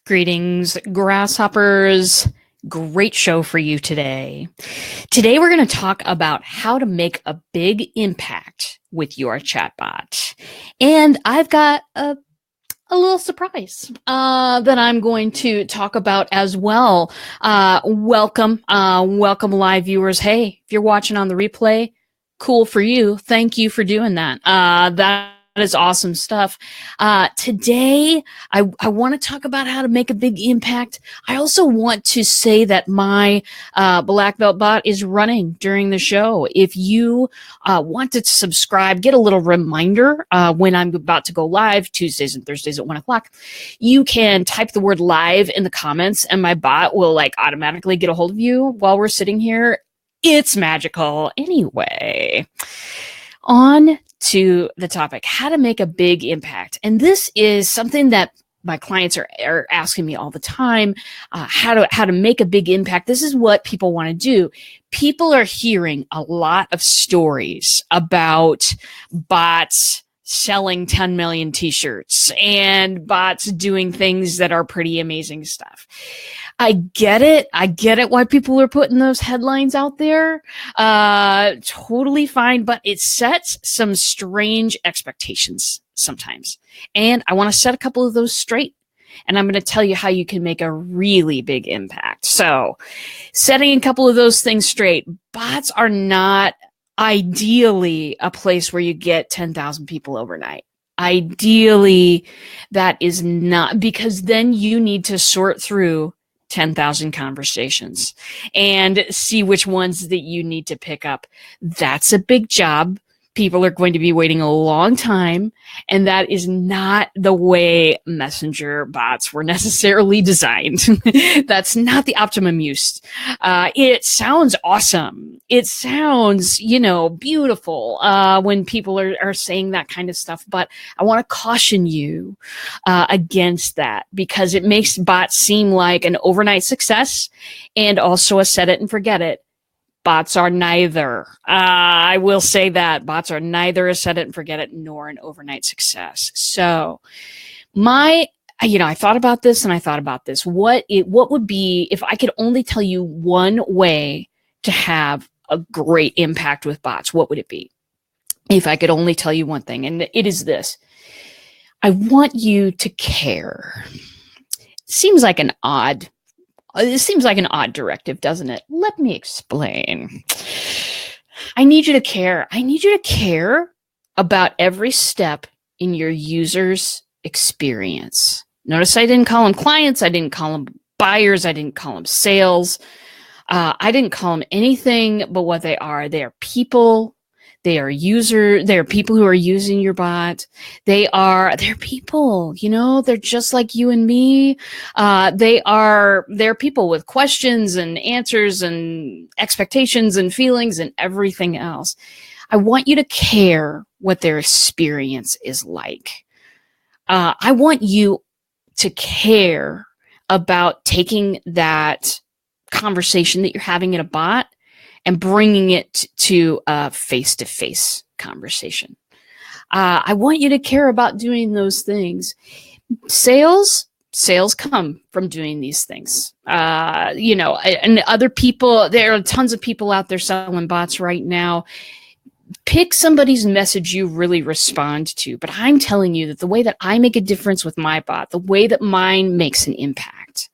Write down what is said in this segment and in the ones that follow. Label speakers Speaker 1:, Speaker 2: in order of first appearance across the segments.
Speaker 1: Greetings, grasshoppers. Great show for you today. Today, we're going to talk about how to make a big impact with your chatbot. And I've got a little surprise that I'm going to talk about as well. Welcome live viewers. Hey, if you're watching on the replay, cool for you. Thank you for doing that. That is awesome stuff. Today, I want to talk about how to make a big impact. I also want to say that my Black Belt bot is running during the show. If you want to subscribe, get a little reminder when I'm about to go live, Tuesdays and Thursdays at 1 o'clock, you can type the word live in the comments and my bot will automatically get a hold of you while we're sitting here. It's magical. Anyway, on to the topic, how to make a big impact. And this is something that my clients are asking me all the time, how to make a big impact. This is what people want to do. People are hearing a lot of stories about bots selling 10 million t-shirts and bots doing things that are pretty amazing stuff. I get it. I get it why people are putting those headlines out there. Totally fine, but it sets some strange expectations sometimes. And I want to set a couple of those straight. And I'm going to tell you how you can make a really big impact. So, setting a couple of those things straight, bots are not ideally a place where you get 10,000 people overnight. Ideally, that is not, because then you need to sort through 10,000 conversations and see which ones that you need to pick up. That's a big job. People are going to be waiting a long time, and that is not the way messenger bots were necessarily designed. That's not the optimum use. It sounds awesome. It sounds, beautiful when people are saying that kind of stuff, but I want to caution you against that because it makes bots seem like an overnight success and also a set it and forget it. Bots are neither. I will say that bots are neither a set it and forget it nor an overnight success. So I thought about this and I thought about this. What would be if I could only tell you one way to have a great impact with bots? What would it be? If I could only tell you one thing, and it is this. I want you to care. It seems like an odd directive, doesn't it? Let me explain. I need you to care. I need you to care about every step in your user's experience. Notice I didn't call them clients. I didn't call them buyers. I didn't call them sales. I didn't call them anything but what they are. They are people. They are people who are using your bot. They're people, they're just like you and me. They're people with questions and answers and expectations and feelings and everything else. I want you to care what their experience is like. I want you to care about taking that conversation that you're having in a bot and bringing it to a face-to-face conversation. I want you to care about doing those things. Sales come from doing these things. And other people, there are tons of people out there selling bots right now. Pick somebody's message you really respond to. But I'm telling you that the way that I make a difference with my bot, the way that mine makes an impact,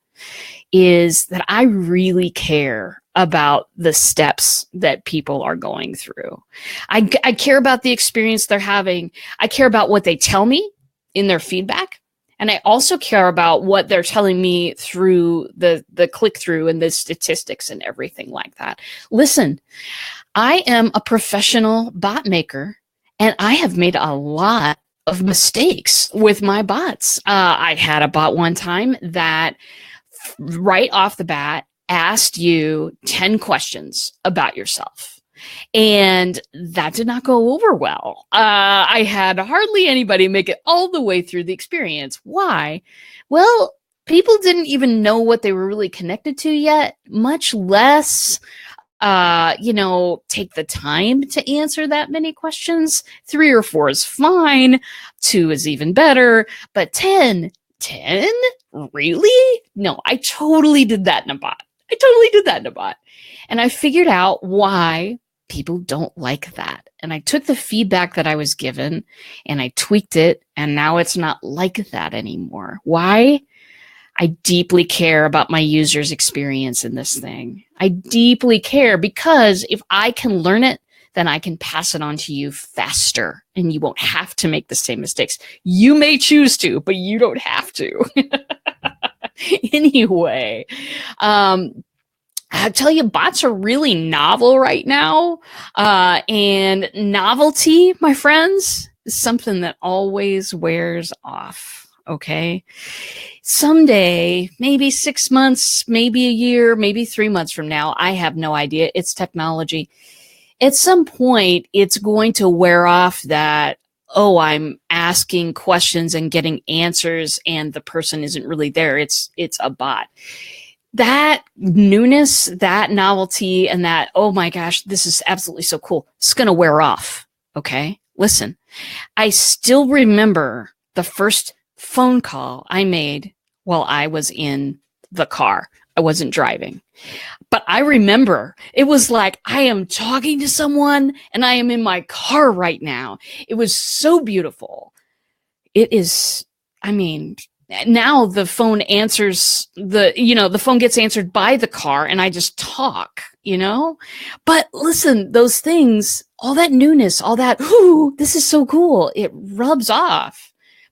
Speaker 1: is that I really care about the steps that people are going through. I care about the experience they're having. I care about what they tell me in their feedback. And I also care about what they're telling me through the click-through and the statistics and everything like that. Listen, I am a professional bot maker, and I have made a lot of mistakes with my bots. I had a bot one time that right off the bat asked you 10 questions about yourself. And that did not go over well. I had hardly anybody make it all the way through the experience. Why? Well, people didn't even know what they were really connected to yet, much less take the time to answer that many questions. 3 or 4 is fine. 2 is even better. But 10 10? Really? No, I totally did that in a bot. I totally did that in a bot. And I figured out why people don't like that. And I took the feedback that I was given and I tweaked it, and now it's not like that anymore. Why? I deeply care about my users' experience in this thing. I deeply care because if I can learn it, then I can pass it on to you faster and you won't have to make the same mistakes. You may choose to, but you don't have to. Anyway, I'll tell you, bots are really novel right now. And novelty, my friends, is something that always wears off. Okay. Someday, maybe 6 months, maybe a year, maybe 3 months from now, I have no idea. It's technology. At some point, it's going to wear off that, oh, I'm asking questions and getting answers and the person isn't really there. It's a bot. That newness, that novelty, and that, oh my gosh, this is absolutely so cool, it's going to wear off. Okay. Listen, I still remember the first phone call I made while I was in the car. I wasn't driving, but I remember it was like I am talking to someone and I am in my car right now. It was so beautiful. It is, I mean, now the phone answers the phone gets answered by the car and I just talk, but listen, those things, all that newness, all that, ooh, this is so cool, it rubs off.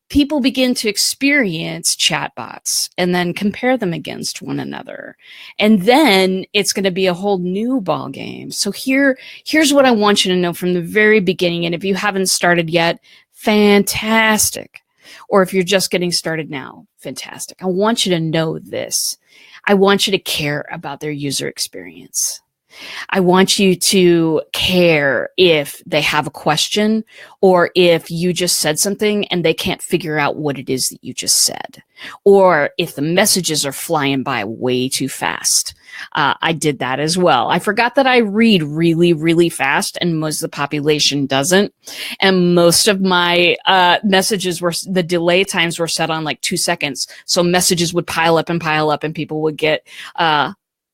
Speaker 1: People begin to experience chatbots and then compare them against one another. And then it's going to be a whole new ball game. So here's what I want you to know from the very beginning. And if you haven't started yet, fantastic. Or if you're just getting started now, fantastic. I want you to know this. I want you to care about their user experience. I want you to care if they have a question or if you just said something and they can't figure out what it is that you just said, or if the messages are flying by way too fast. I did that as well. I forgot that I read really, really fast and most of the population doesn't. And most of my messages the delay times were set on like 2 seconds. So messages would pile up and people would get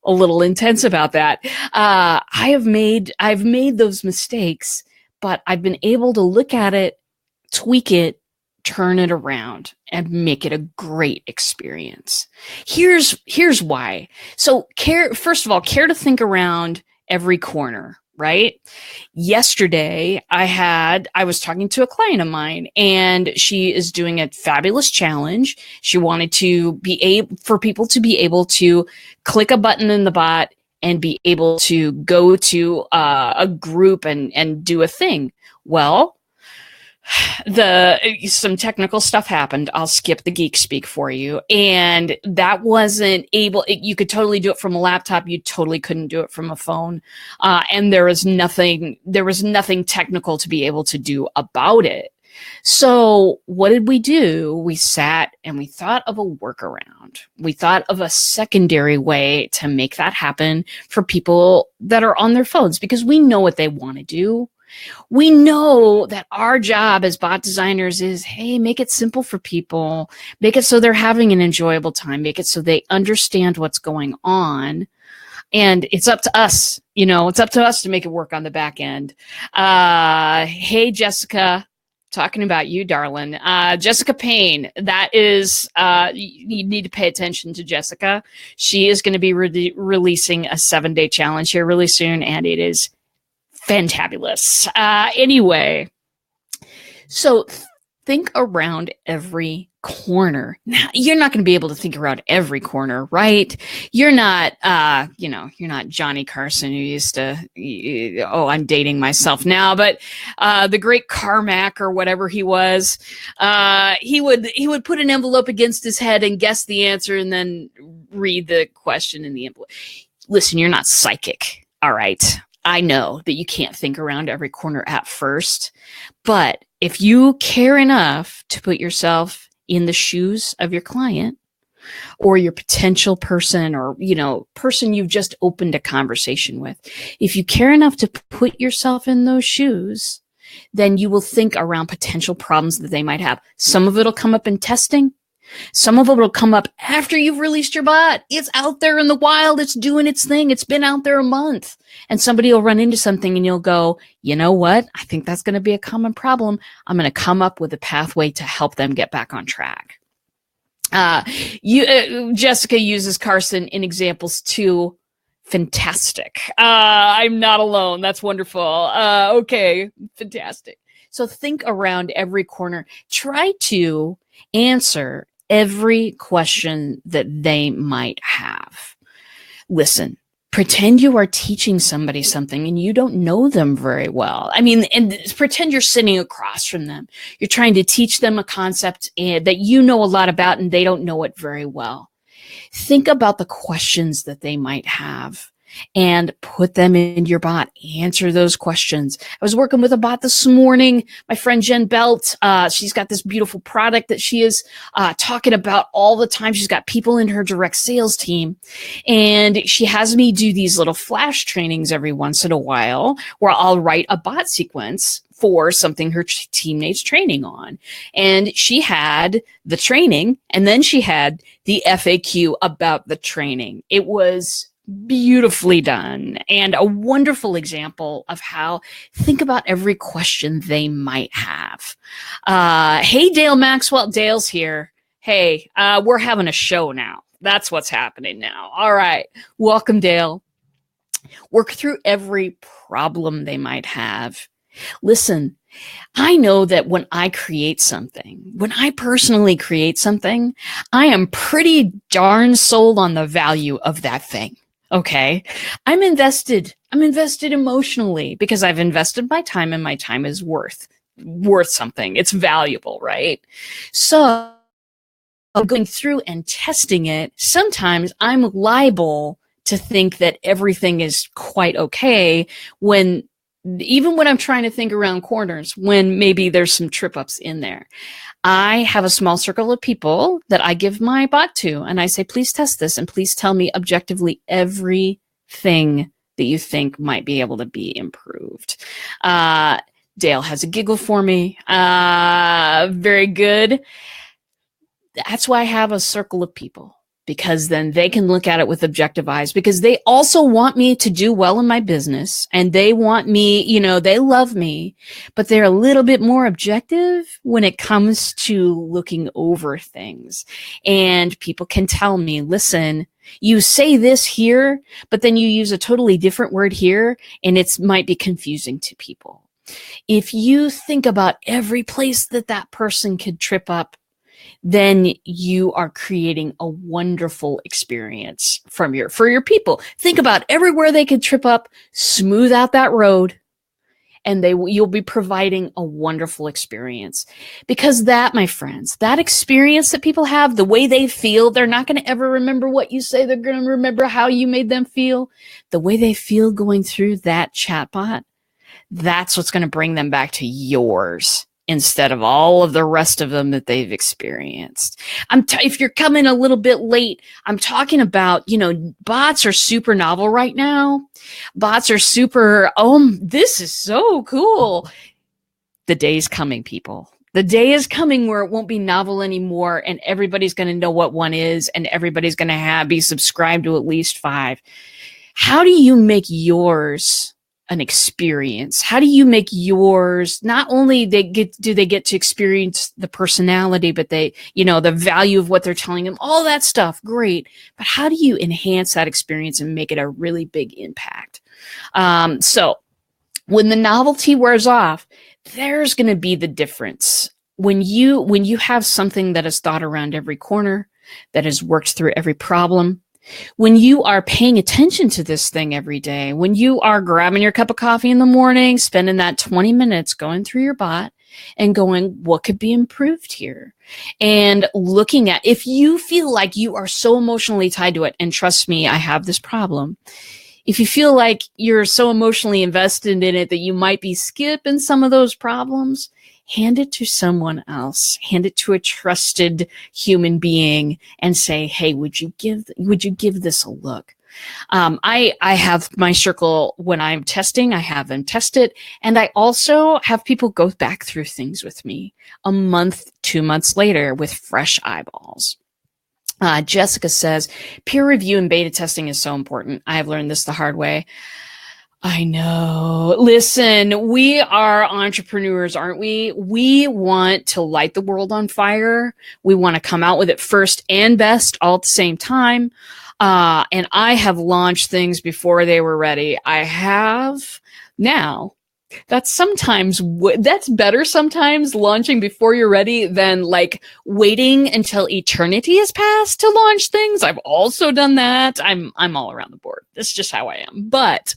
Speaker 1: a little intense about that. I've made those mistakes, but I've been able to look at it, tweak it, turn it around, and make it a great experience. Here's why. So first of all, care to think around every corner, right? Yesterday, I was talking to a client of mine and she is doing a fabulous challenge. She wanted for people to be able to click a button in the bot and be able to go to a group and do a thing. Well, some technical stuff happened. I'll skip the geek speak for you. And that wasn't able, you could totally do it from a laptop. You totally couldn't do it from a phone. And there was nothing technical to be able to do about it. So what did we do? We sat and we thought of a workaround. We thought of a secondary way to make that happen for people that are on their phones, because we know what they want to do. We know that our job as bot designers is, hey, make it simple for people, make it so they're having an enjoyable time, make it so they understand what's going on. And it's up to us, it's up to us to make it work on the back end. Hey, Jessica, talking about you, darling. Jessica Payne, that is, you need to pay attention to Jessica. She is going to be releasing a 7-day challenge here really soon, and it is fantabulous. Anyway, so think around every corner. Now, you're not going to be able to think around every corner, right? You're not, you're not Johnny Carson, who used to, I'm dating myself now, but the great Carmack or whatever he was, he would put an envelope against his head and guess the answer and then read the question in the envelope. Listen, you're not psychic, all right? I know that you can't think around every corner at first, but if you care enough to put yourself in the shoes of your client or your potential person or, person you've just opened a conversation with, if you care enough to put yourself in those shoes, then you will think around potential problems that they might have. Some of it'll come up in testing. Some of it will come up after you've released your bot. It's out there in the wild. It's doing its thing. It's been out there a month. And somebody will run into something and you'll go, you know what? I think that's going to be a common problem. I'm going to come up with a pathway to help them get back on track. Jessica uses Carson in examples too. Fantastic. I'm not alone. That's wonderful. Okay, fantastic. So think around every corner. Try to answer every question that they might have. Listen, pretend you are teaching somebody something and you don't know them very well. I mean, and pretend you're sitting across from them. You're trying to teach them a concept that you know a lot about and they don't know it very well. Think about the questions that they might have and put them in your bot. Answer those questions. I was working with a bot this morning. My friend Jen Belt, she's got this beautiful product that she is talking about all the time. She's got people in her direct sales team. And she has me do these little flash trainings every once in a while where I'll write a bot sequence for something her teammates training on. And she had the training and then she had the FAQ about the training. It was beautifully done and a wonderful example of how think about every question they might have. Hey, Dale Maxwell. Dale's here. Hey, we're having a show now. That's what's happening now. All right. Welcome, Dale. Work through every problem they might have. Listen, I know that when I create something, when I personally create something, I am pretty darn sold on the value of that thing. Okay. I'm invested emotionally because I've invested my time and my time is worth something. It's valuable, right? So going through and testing it, sometimes I'm liable to think that everything is quite okay even when I'm trying to think around corners, when maybe there's some trip ups in there. I have a small circle of people that I give my bot to, and I say, please test this and please tell me objectively everything that you think might be able to be improved. Dale has a giggle for me. Very good. That's why I have a circle of people, because then they can look at it with objective eyes, because they also want me to do well in my business and they want me, they love me, but they're a little bit more objective when it comes to looking over things. And people can tell me, listen, you say this here, but then you use a totally different word here, and it might be confusing to people. If you think about every place that person could trip up, then you are creating a wonderful experience for your people. Think about everywhere they could trip up, smooth out that road, and you'll be providing a wonderful experience. Because that, my friends, that experience that people have, the way they feel, they're not going to ever remember what you say. They're going to remember how you made them feel. The way they feel going through that chatbot, that's what's going to bring them back to yours, instead of all of the rest of them that they've experienced. If you're coming a little bit late, I'm talking about, bots are super novel right now. Bots are super, this is so cool. The day's coming, people. The day is coming where it won't be novel anymore, and everybody's going to know what one is, and everybody's going to be subscribed to at least 5. How do you make yours an experience? How do you make yours, not only do they get to experience the personality, but the value of what they're telling them, all that stuff, great. But how do you enhance that experience and make it a really big impact? So when the novelty wears off, there's going to be the difference. When you have something that is thought around every corner, that has worked through every problem, when you are paying attention to this thing every day, when you are grabbing your cup of coffee in the morning, spending that 20 minutes going through your bot and going, what could be improved here? And looking at, if you feel like you are so emotionally tied to it, and trust me, I have this problem. If you feel like you're so emotionally invested in it that you might be skipping some of those problems, hand it to someone else. Hand it to a trusted human being and say, hey, would you give this a look? I have my circle when I'm testing, I have them test it. And I also have people go back through things with me a month, 2 months later with fresh eyeballs. Jessica says, peer review and beta testing is so important. I have learned this the hard way. I know. Listen, we are entrepreneurs, aren't we? We want to light the world on fire. We want to come out with it first and best all at the same time. And I have launched things before they were ready. I have now. That's better sometimes launching before you're ready than like waiting until eternity has passed to launch things. I've also done that. I'm all around the board. That's just how I am. But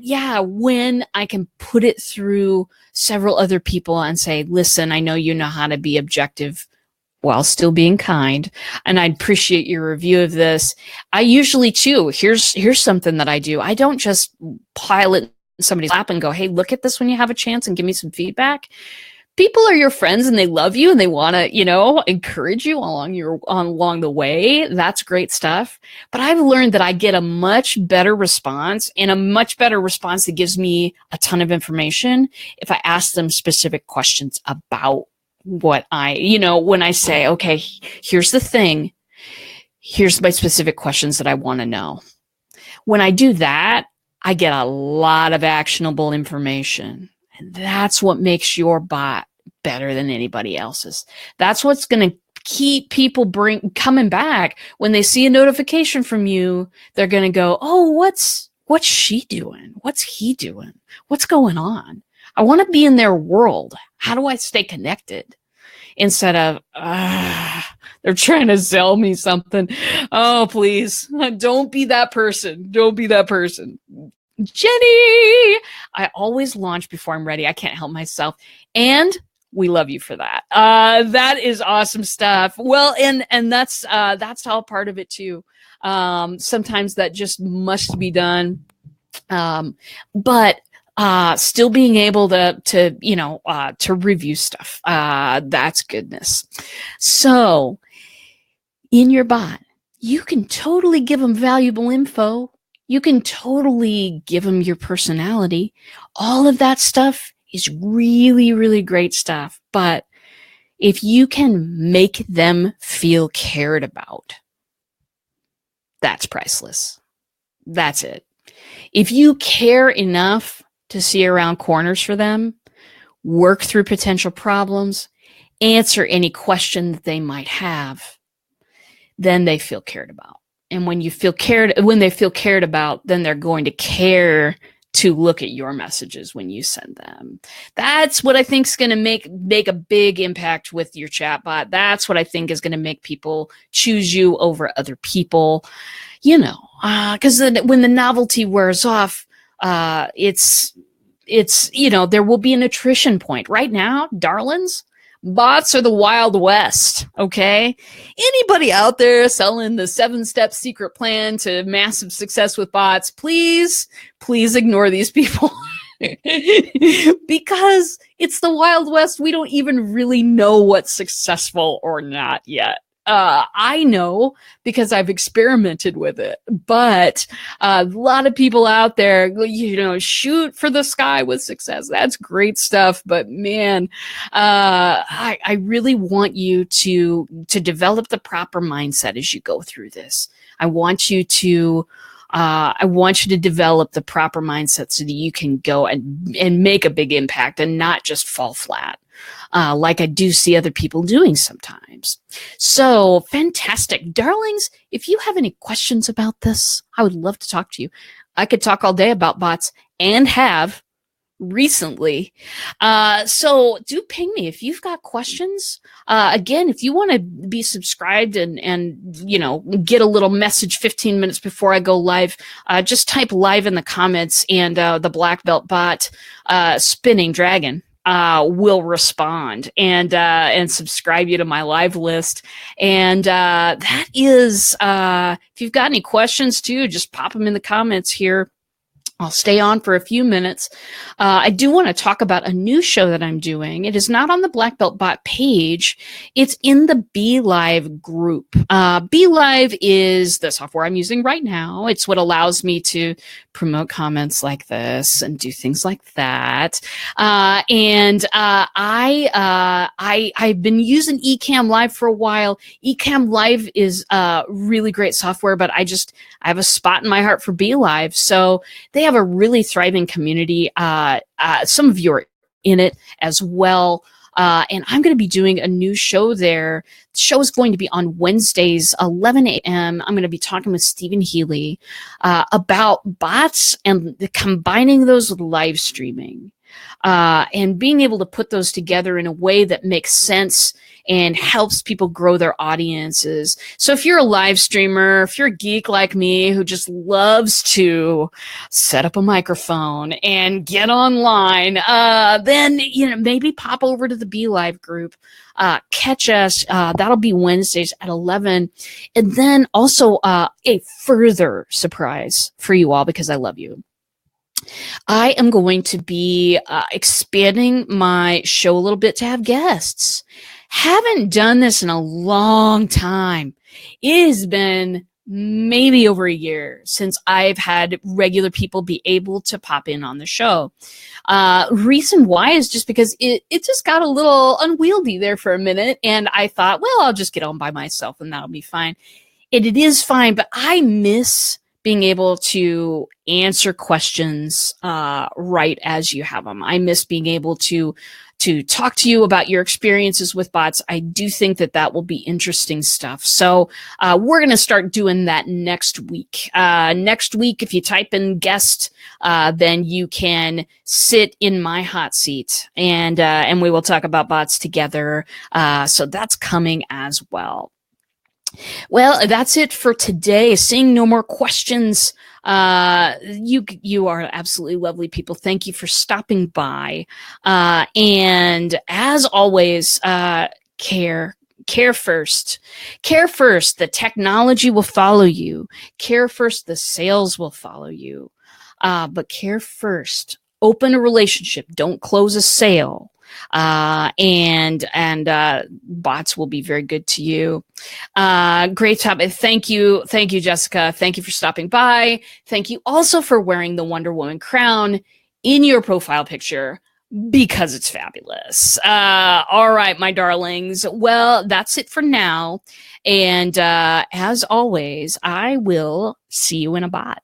Speaker 1: yeah, when I can put it through several other people and say, listen, I know you know how to be objective while still being kind, and I'd appreciate your review of this. I usually too, here's something that I do. I don't just pile it in somebody's lap and go, hey, look at this when you have a chance and give me some feedback. People are your friends and they love you and they want to, encourage you along the way. That's great stuff. But I've learned that I get a much better response, and a much better response that gives me a ton of information if I ask them specific questions about what when I say, okay, here's the thing, here's my specific questions that I want to know. When I do that, I get a lot of actionable information. And that's what makes your bot better than anybody else's. That's what's going to keep people coming back. When they see a notification from you, they're going to go, oh, what's she doing? What's he doing? What's going on? I want to be in their world. How do I stay connected? Instead of, they're trying to sell me something. Oh, please. Don't be that person. Don't be that person. Jenny, I always launch before I'm ready. I can't help myself. And we love you for that. That is awesome stuff. Well, and that's all part of it too. Sometimes that just must be done. But still being able to review stuff. That's goodness. So in your bot, you can totally give them valuable info. You can totally give them your personality. All of that stuff is really, really great stuff. But if you can make them feel cared about, that's priceless. That's it. If you care enough to see around corners for them, work through potential problems, answer any question that they might have, then they feel cared about. And when they feel cared about, then they're going to care to look at your messages when you send them. That's what I think is going to make a big impact with your chatbot. That's what I think is going to make people choose you over other people. Because when the novelty wears off, it's there will be an attrition point. Right now, darlings, bots are the Wild West, okay? Anybody out there selling the 7-step secret plan to massive success with bots, please ignore these people. Because it's the Wild West. We don't even really know what's successful or not yet. I know because I've experimented with it, but a lot of people out there, shoot for the sky with success. That's great stuff. But man, I really want you to develop the proper mindset as you go through this. I want you to develop the proper mindset so that you can go and make a big impact and not just fall flat. Like I do see other people doing sometimes. So fantastic. Darlings, if you have any questions about this, I would love to talk to you. I could talk all day about bots and have recently. So do ping me if you've got questions. Again, if you want to be subscribed and get a little message 15 minutes before I go live, just type live in the comments, and the black belt bot, Spinning Dragon, will respond and subscribe you to my live list. And that is, if you've got any questions too, just pop them in the comments here. I'll stay on for a few minutes. I do want to talk about a new show that I'm doing. It is not on the Black Belt Bot page. It's in the Be Live group. Be Live is the software I'm using right now. It's what allows me to promote comments like this and do things like that. I've been using Ecamm Live for a while. Ecamm Live is really great software, but I have a spot in my heart for Be Live. So they have a really thriving community. Some of you are in it as well. And I'm going to be doing a new show there. The show is going to be on Wednesdays, 11 a.m. I'm going to be talking with Stephen Healy about bots and combining those with live streaming. And being able to put those together in a way that makes sense and helps people grow their audiences. So if you're a live streamer, if you're a geek like me who just loves to set up a microphone and get online, then maybe pop over to the Be Live group. Catch us. That'll be Wednesdays at 11. And then also a further surprise for you all, because I love you. I am going to be expanding my show a little bit to have guests. Haven't done this in a long time. It has been maybe over a year since I've had regular people be able to pop in on the show. Reason why is just because it just got a little unwieldy there for a minute. And I thought, well, I'll just get on by myself and that'll be fine. It is fine, but I miss being able to answer questions right as you have them. I miss being able to talk to you about your experiences with bots. I do think that will be interesting stuff. So we're going to start doing that next week. Next week, if you type in guest, then you can sit in my hot seat, and we will talk about bots together. So that's coming as well. Well, that's it for today. Seeing no more questions. You are absolutely lovely people. Thank you for stopping by. And as always, care first. Care first. The technology will follow you. Care first. The sales will follow you. But care first. Open a relationship. Don't close a sale. And bots will be very good to you. Great topic. Thank you, Jessica. Thank you for stopping by. Thank you also for wearing the Wonder Woman crown in your profile picture, because it's fabulous. All right, my darlings. Well, that's it for now. And as always, I will see you in a bot.